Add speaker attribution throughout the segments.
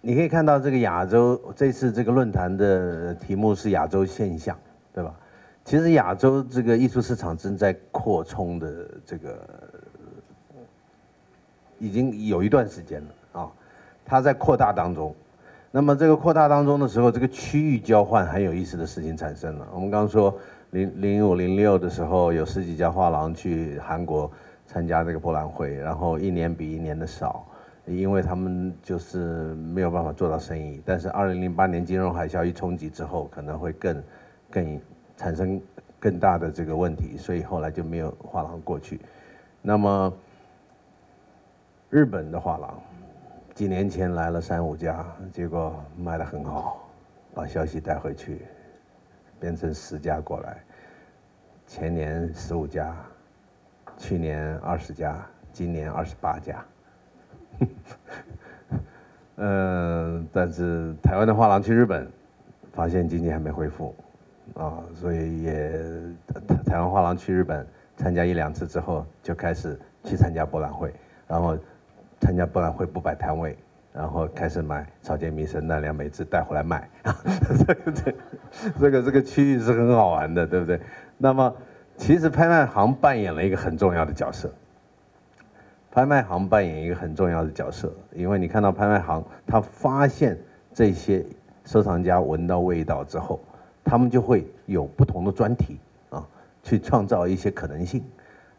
Speaker 1: 你可以看到这个亚洲这次这个论坛的题目是亚洲现象，对吧？其实亚洲这个艺术市场正在扩充的这个已经有一段时间了啊，它在扩大当中。那么这个扩大当中的时候，这个区域交换很有意思的事情产生了。我们刚刚说05、06的时候，有10几家画廊去韩国参加这个博览会，然后一年比一年的少，因为他们就是没有办法做到生意。但是2008年金融海啸一冲击之后，可能会更产生更大的这个问题，所以后来就没有画廊过去。那么日本的画廊。几年前来了3、5家，结果卖得很好，把消息带回去，变成10家过来。前年15家，去年20家，今年28家。但是台湾的画廊去日本，发现经济还没恢复，啊，所以台湾画廊去日本参加1、2次之后，就开始去参加博览会，然后。参加博览会不摆摊位，然后开始买草间弥生、奈良美智带回来卖，这个区域是很好玩的，对不对？那么其实拍卖行扮演了一个很重要的角色。拍卖行扮演一个很重要的角色，因为你看到拍卖行，他发现这些收藏家闻到味道之后，他们就会有不同的专题啊，去创造一些可能性。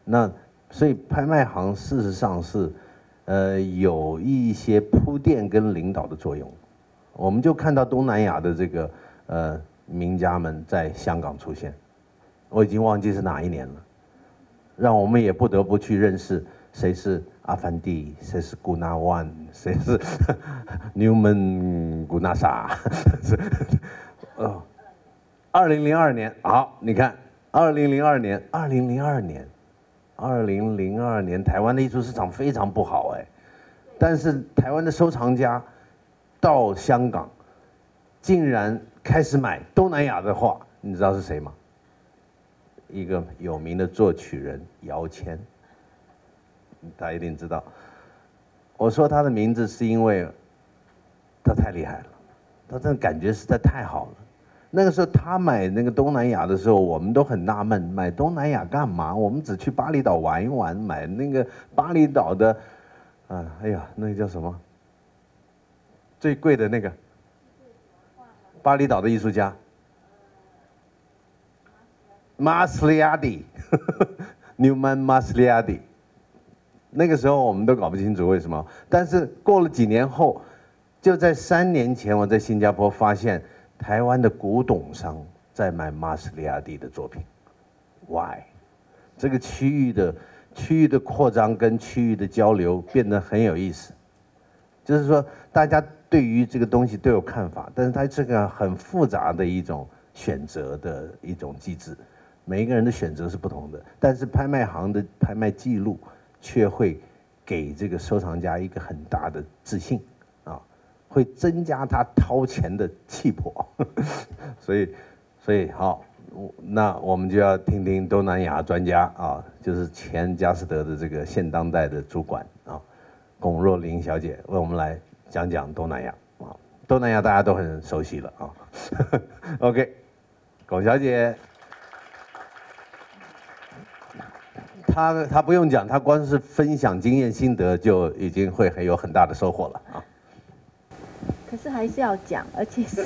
Speaker 1: 那所以拍卖行事实上是。有一些铺垫跟领导的作用，我们就看到东南亚的这个名家们在香港出现，我已经忘记是哪一年了，让我们也不得不去认识谁是阿凡蒂，谁是古纳万，谁是Newman 古纳萨。2002年，好，你看2002年，台湾的艺术市场非常不好哎，但是台湾的收藏家到香港，竟然开始买东南亚的画，你知道是谁吗？一个有名的作曲人姚谦，大家一定知道。我说他的名字是因为他太厉害了，他这感觉实在太好了。那个时候他买那个东南亚的时候，我们都很纳闷，买东南亚干嘛？我们只去巴厘岛玩一玩，买那个巴厘岛的，哎呀，那个叫什么？最贵的那个，巴厘岛的艺术家，马斯利亚蒂，Newman 马斯利亚蒂。那个时候我们都搞不清楚为什么，但是过了几年后，就在3年前，我在新加坡发现。台湾的古董商在买马斯利亚蒂的作品 ，Why？ 这个区域的扩张跟区域的交流变得很有意思。就是说，大家对于这个东西都有看法，但是它这个很复杂的一种选择的一种机制，每一个人的选择是不同的。但是拍卖行的拍卖记录却会给这个收藏家一个很大的自信。会增加他掏钱的气魄，所以好，那我们就要听听东南亚专家啊，就是前佳士得的这个现当代的主管啊，龚若琳小姐为我们来讲讲东南亚啊。东南亚大家都很熟悉了啊。OK， 龚小姐，她不用讲，她光是分享经验心得就已经会有很大的收获了啊。
Speaker 2: 可是还是要讲，而且是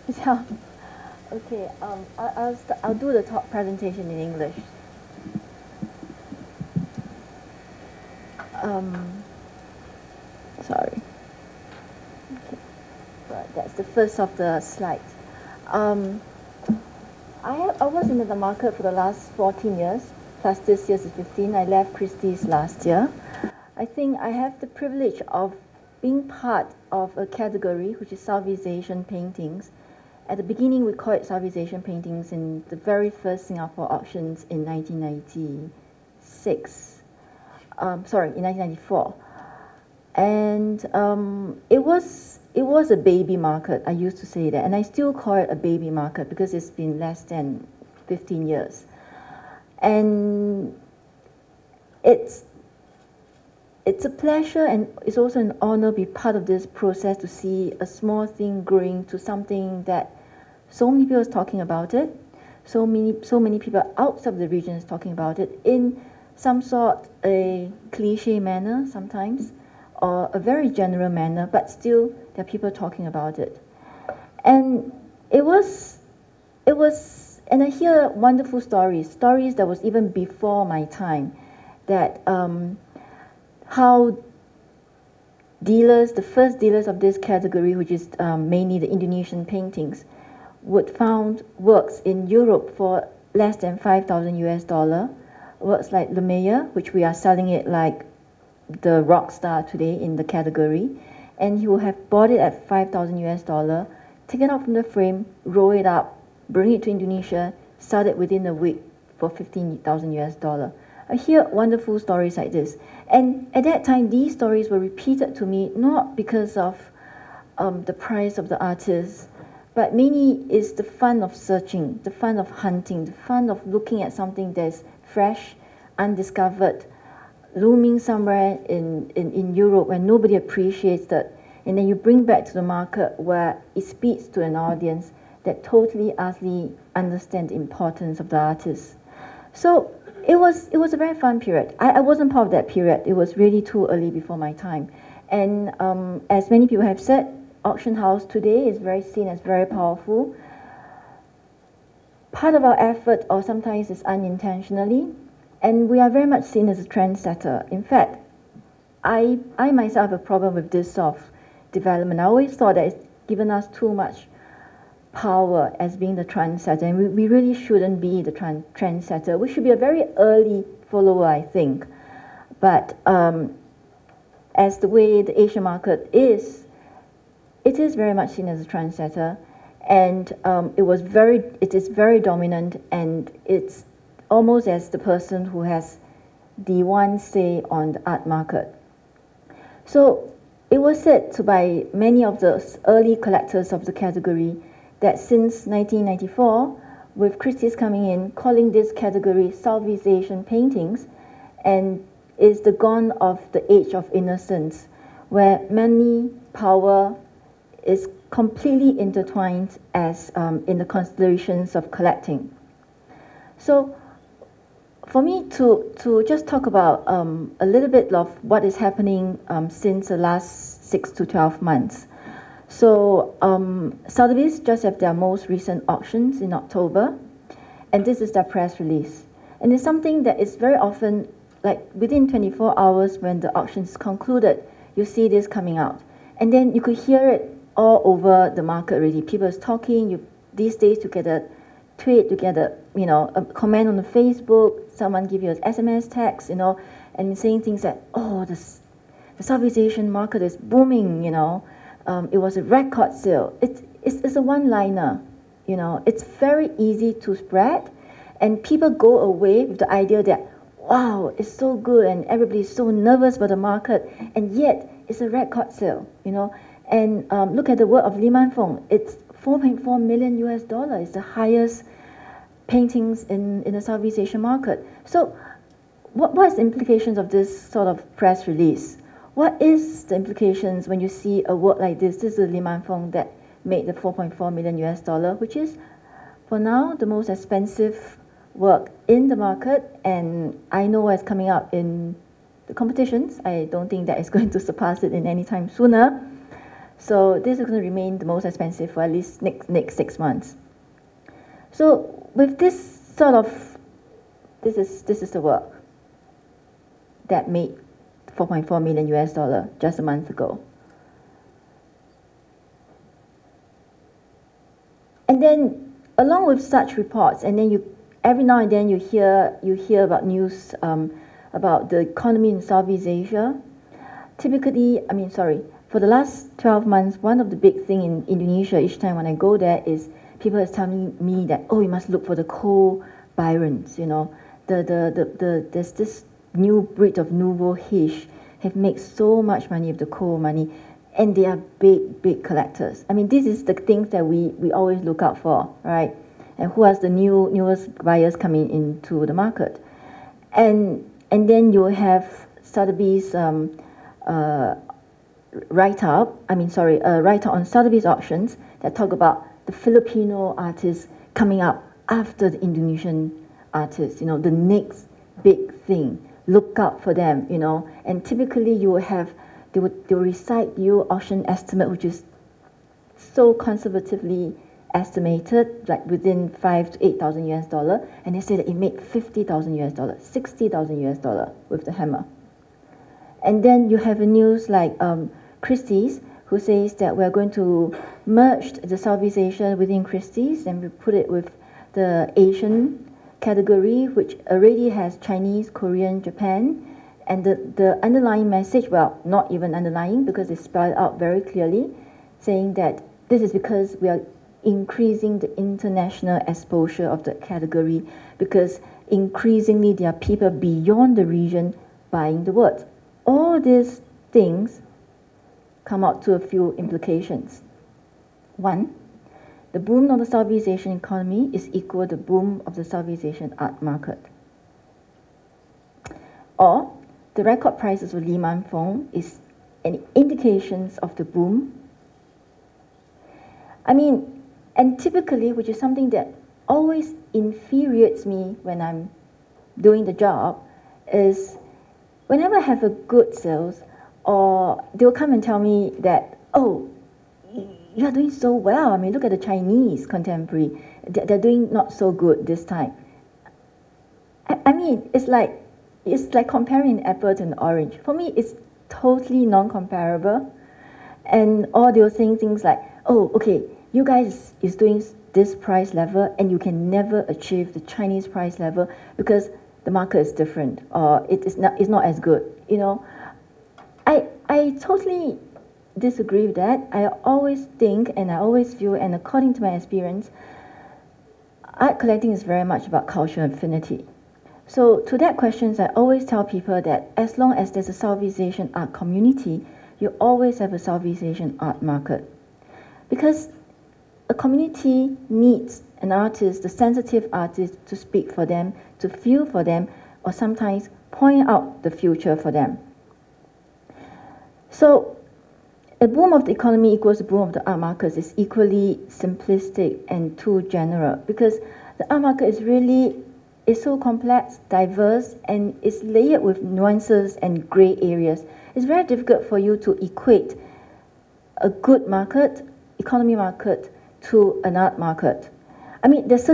Speaker 2: 比较 OK. I'll do the talk presentation in English. Sorry. Okay. Right, that's the first of the slides. I was in the market for the last 14 years, plus this year's is 15. I left Christie's last year. I think I have the privilege of being part of a category which is Southeast Asian paintings. At the beginning, we called it Southeast Asian paintings in the very first Singapore auctions in 1996. In 1994. And it was a baby market. I used to say that, and I still call it a baby market because it's been less than 15 years. And it's a pleasure and it's also an honor to be part of this process, to see a small thing growing to something that so many people are talking about it, so many people outside of the region is talking about it in some sort a cliche manner sometimes, or a very general manner, but still there are people talking about it. And it was, and I hear wonderful stories that was even before my time, that how dealers, the first dealers of this category, which is mainly the Indonesian paintings, would found works in Europe for less than $5,000, works like Lemaitre, which we are selling it like the rock star today in the category, and he will have bought it at $5,000, take it out from the frame, roll it up, bring it to Indonesia, sell it within a week for $15,000. I hear wonderful stories like this. And at that time, these stories were repeated to me, not because of the price of the artist, but mainly is the fun of searching, the fun of hunting, the fun of looking at something that's fresh, undiscovered, looming somewhere in Europe where nobody appreciates it. And then you bring back to the market where it speaks to an audience that totally, utterly understand the importance of the artist. So it was a very fun period. I wasn't part of that period. It was really too early before my time. And as many people have said, auction house today is very seen as very powerful. Part of our effort, or sometimes it's unintentionally, and we are very much seen as a trendsetter. In fact, I myself have a problem with this sort of development. I always thought that it's given us too much power as being the trendsetter, and we really shouldn't be the trendsetter. We should be a very early follower, I think. But as the way the Asian market is, it is very much seen as a trendsetter, and it is very dominant, and it's almost as the person who has the one say on the art market. So it was said by many of the early collectors of the category that since 1994, with Christie's coming in, calling this category Southeast Asian paintings, and is the gone of the age of innocence, where money, power is completely intertwined as in the considerations of collecting. So for me to just talk about a little bit of what is happening since the last 6 to 12 months. So Sotheby's just have their most recent auctions in October, and this is their press release. And it's something that is very often, like within 24 hours when the auction is concluded, you see this coming out. And then you could hear it all over the market already. People is talking, these days you get a tweet, you get a comment on the Facebook, someone give you an SMS text, and saying things like, oh, the Southeast Asian market is booming, it was a record sale. It's a one-liner, it's very easy to spread, and people go away with the idea that, wow, it's so good, and everybody's so nervous about the market, and yet it's a record sale, And look at the work of Li Manfeng. It's $4.4 million. It's the highest paintings in the Southeast Asian market. So what is the implications of this sort of press release? What is the implications when you see a work like this? This is Li Manfeng that made the $4.4 million, which is, for now, the most expensive work in the market. And I know what's coming out in the competitions. I don't think that it's going to surpass it in any time sooner. So this is going to remain the most expensive for at least next 6 months. So with this sort of, this is the work that made $4.4 million just a month ago. And then along with such reports, and then every now and then you hear about news about the economy in Southeast Asia. Typically, for the last 12 months, one of the big things in Indonesia, each time when I go there, is people are telling me that, oh, you must look for the coal byrons, there's this new breed of nouveau riche have made so much money with the coal money, and they are big collectors. This is the things that we always look out for, right? And who are the newest buyers coming into the market. And then you have Sotheby's write-up on Sotheby's auctions that talk about the Filipino artists coming up after the Indonesian artists, you know, the next big thing. Look out for them, you know. And typically you will have, they will recite you auction estimate, which is so conservatively estimated, like within 5,000 to 8,000 US dollar, and they say that it made 50,000 US dollar, 60,000 US dollar with the hammer. And then you have a news like Christie's, who says that we're going to merge the Southeast Asia within Christie's, and we put it with the Asian category, which already has Chinese, Korean, Japan, and the underlying message, well, not even underlying, because they spell it out very clearly, saying that this is because we are increasing the international exposure of the category, because increasingly there are people beyond the region buying the work. All these things come out to a few implications. One, the boom of the Southeast Asian economy is equal to the boom of the Southeast Asian art market. Or, the record prices of Li Man Fong is an indications of the boom. I mean, and typically, which is something that always infuriates me when I'm doing the job, is whenever I have a good sales, or they'll come and tell me that, oh, you are doing so well. I mean, look at the Chinese contemporary. They're doing not so good this time. I mean, it's like comparing an apple to an orange. For me, it's totally non-comparable. And all they'll saying things like, oh, okay, you guys is doing this price level, and you can never achieve the Chinese price level because the market is different, or it's not as good. You know, I totally disagree with that. I always think, and I always feel, and according to my experience, art collecting is very much about cultural affinity. So to that question, I always tell people that as long as there's a Southeast Asian art community, you always have a Southeast Asian art market. Because a community needs an artist, the sensitive artist, to speak for them, to feel for them, or sometimes point out the future for them. So a boom of the economy equals the boom of the art markets is equally simplistic and too general, because the art market is so complex, diverse, and is layered with nuances and gray areas. It's very difficult for you to equate a good market, economy market, to an art market. I mean, there's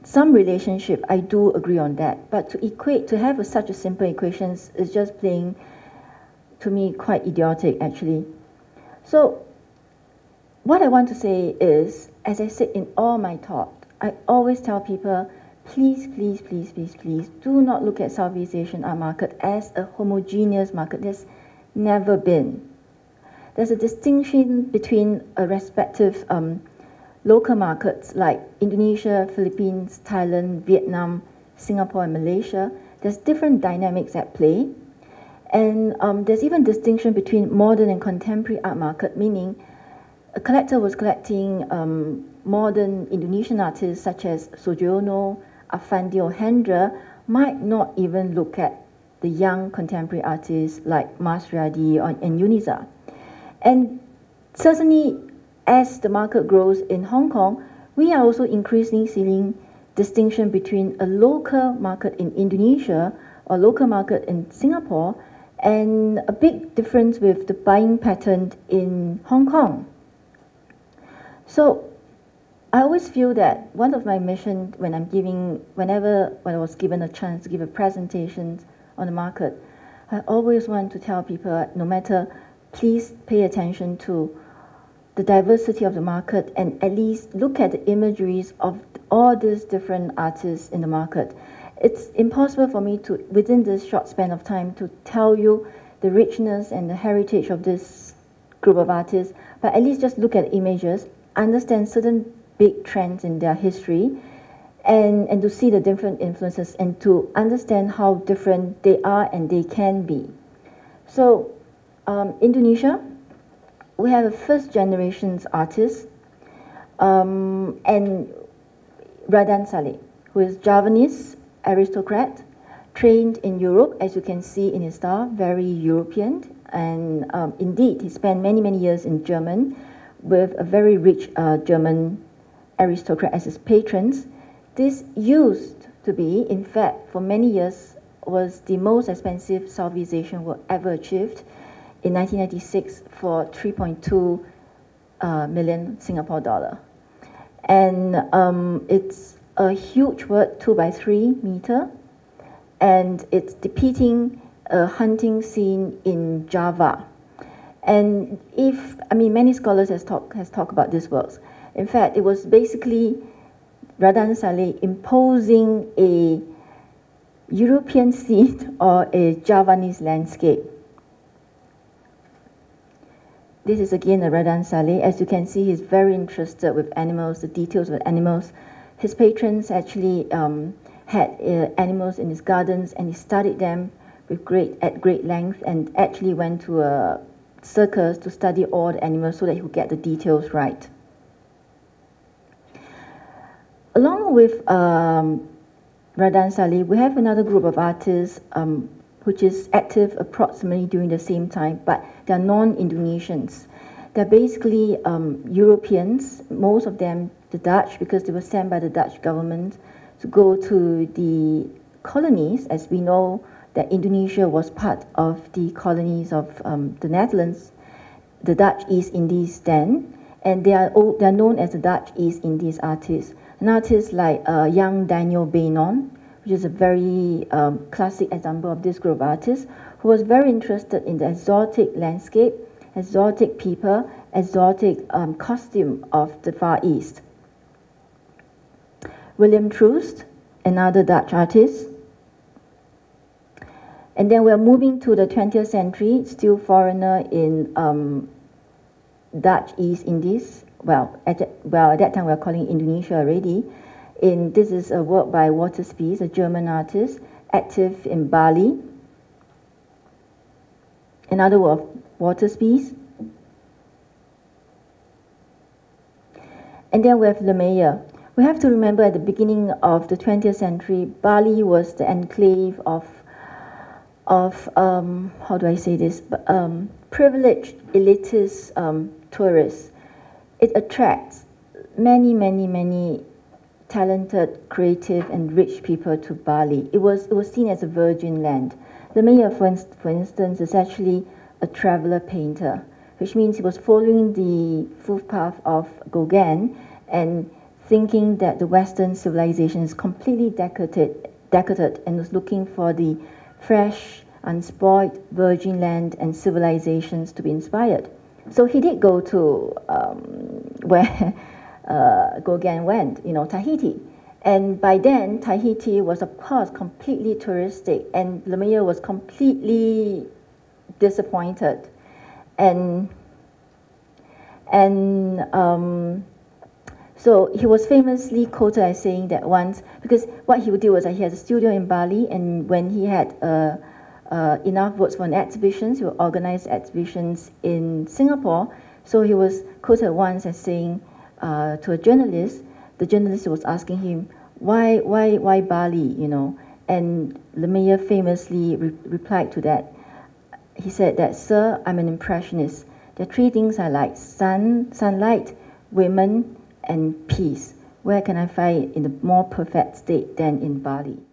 Speaker 2: some relationship, I do agree on that, but to have such a simple equations is just plain, to me, quite idiotic, actually. So, what I want to say is, as I said in all my talk, I always tell people, please, please, please, please, please, do not look at Southeast Asian art market as a homogeneous market. There's never been. There's a distinction between a respective local markets like Indonesia, Philippines, Thailand, Vietnam, Singapore, and Malaysia. There's different dynamics at play. And there's even distinction between modern and contemporary art market, meaning a collector was collecting modern Indonesian artists such as Sujono, Affandi, or Hendra, might not even look at the young contemporary artists like Mas Riyadi and Yuniza. And certainly, as the market grows in Hong Kong, we are also increasingly seeing distinction between a local market in Indonesia or local market in Singapore, and a big difference with the buying pattern in Hong Kong. So I always feel that one of my missions when I was given a chance to give a presentation on the market, I always want to tell people, no matter, please pay attention to the diversity of the market and at least look at the imageries of all these different artists in the market. It's impossible for me to, within this short span of time, to tell you the richness and the heritage of this group of artists, but at least just look at images, understand certain big trends in their history, and to see the different influences and to understand how different they are and they can be. So, Indonesia, we have a first generation's artist, and Radan Saleh, who is Javanese aristocrat, trained in Europe, as you can see in his style, very European. And indeed, he spent many, many years in Germany with a very rich German aristocrat as his patrons. This used to be, in fact, for many years, was the most expensive Southeast Asian work ever achieved in 1996 for 3.2 million Singapore dollar. And it's a huge work, 2 by 3 meter, and it's depicting a hunting scene in Java. And many scholars has talked about these works. In fact, it was basically Radan Saleh imposing a European scene or a Javanese landscape. This is again a Radan Saleh. As you can see, he's very interested with animals, the details of animals. His patrons actually had animals in his gardens, and he studied them at great length, and actually went to a circus to study all the animals so that he would get the details right. Along with Radan Saleh, we have another group of artists which is active approximately during the same time, but they're non-Indonesians. They're basically Europeans, most of them the Dutch, because they were sent by the Dutch government to go to the colonies. As we know, that Indonesia was part of the colonies of the Netherlands, the Dutch East Indies then, and they're known as the Dutch East Indies artists. An artist like young Daniel Beynon, which is a very classic example of this group of artists, who was very interested in the exotic landscape, exotic people, exotic costume of the Far East. William Troost, another Dutch artist. And then we're moving to the 20th century, still foreigner in Dutch East Indies. Well, at that time we were calling Indonesia already. This is a work by Walter Spies, a German artist, active in Bali. Another work of Walter Spies. And then we have Lemaitre. We have to remember at the beginning of the 20th century, Bali was the enclave of how do I say this? Privileged, elitist tourists. It attracts many, many, many talented, creative, and rich people to Bali. It was seen as a virgin land. Lemaitre, for instance, is actually a traveler painter, which means he was following the footpath of Gauguin and thinking that the Western civilization is completely decadent and was looking for the fresh, unspoiled virgin land and civilizations to be inspired. So he did go to where Gauguin went, Tahiti. And by then, Tahiti was, of course, completely touristic, and Lemaitre was completely disappointed. So he was famously quoted as saying that once, because what he would do was that he had a studio in Bali, and when he had enough votes for an exhibition, he would organize exhibitions in Singapore. So he was quoted once as saying to a journalist, the journalist was asking him, why Bali, And Lemaitre famously replied to that. He said that, "Sir, I'm an impressionist. There are 3 things I like: sunlight, women, and peace. Where can I find it in a more perfect state than in Bali?"